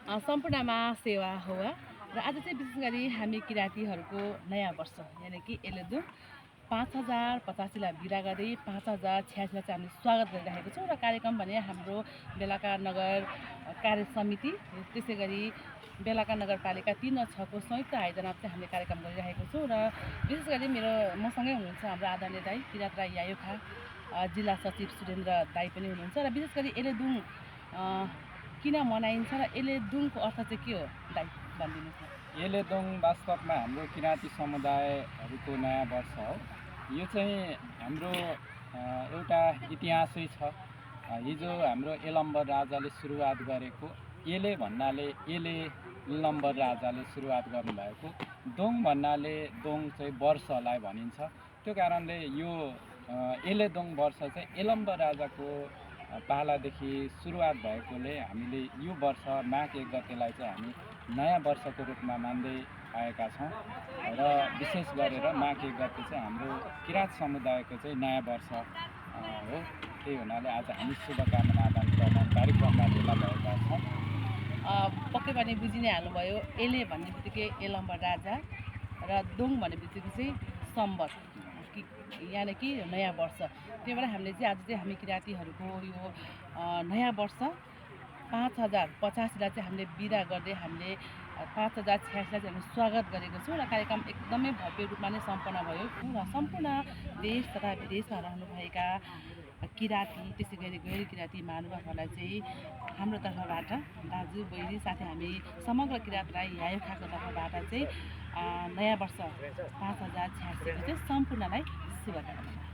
सम्पूर्णमा सेवा हो र आज चाहिँ विशेष गरी हामी किराँतीहरूको नयाँ वर्ष यानि कि एलेदुङ 5085लाई बिदा गर्दै 5086लाई चाहिँ हामीले स्वागत गरिरहेको छौँ र कार्यक्रम भने हाम्रो बेलाका नगर कार्य समिति त्यसै गरी बेलाका नगरपालिका 3 र 6 को संयुक्त आयोजनामा चाहिँ हामीले कार्यक्रम गरिरहेको छौँ र विशेष गरी मसँगै हुनुहुन्छ हाम्रो आदरणीय दाइ किरात राई यायुखा जिल्ला सचिव सुरेन्द्र दाई पनि हुनुहुन्छ र विशेष गरी एलेदुङ किन मनाइन्छ र एलेदुङको अर्थ चाहिँ के हो दाइ भनिदिनुहोस् न। एलेदुङ वास्तवमा हाम्रो किराँती समुदायहरूको नयाँ वर्ष हो। यो चाहिँ हाम्रो एउटा इतिहासै छ। हिजो हाम्रो एलम्बर राजाले सुरुवात गरेको एले भन्नाले एले लम्बर राजाले सुरुवात गर्नुभएको, दोङ भन्नाले दोङ चाहिँ वर्षलाई भनिन्छ। त्यो कारणले यो एलेदुङ वर्ष चाहिँ एलम्बर राजाको पालादेखि सुरुवात भएकोले हामीले यो वर्ष माघ 1 गतेलाई चाहिँ हामी नयाँ वर्षको रूपमा मान्दै आएका छौँ र विशेष गरेर माघ 1 गते चाहिँ हाम्रो किराँत समुदायको चाहिँ नयाँ वर्ष हो। त्यही हुनाले आज हामी शुभकामना आदान प्रदान कार्यक्रममा भेला भएका छौँ। पक्कै पनि बुझि नै हाल्नुभयो। एले भन्ने बित्तिकै एलम्बर राजा र दोङ भन्ने बित्तिकै चाहिँ सम्वत यानि कि नयाँ वर्ष। त्यही भएर हामीले चाहिँ आज चाहिँ हामी किराँतीहरूको यो नयाँ वर्ष 5085लाई चाहिँ हामीले बिदा गर्दै हामीले 5086लाई चाहिँ हामीले स्वागत गरेको छौँ र कार्यक्रम एकदमै भव्य रूपमा नै सम्पन्न भयो र सम्पूर्ण देश तथा विदेशमा रहनुभएका किराँती त्यसै गरी गैर किराँती महानुभावहरूलाई चाहिँ हाम्रो तर्फबाट दाजु बहिनी साथै हामी समग्र किराँत राई यायुखाको तर्फबाट चाहिँ नयाँ वर्ष 5086को चाहिँ सम्पूर्णलाई शुभकामना।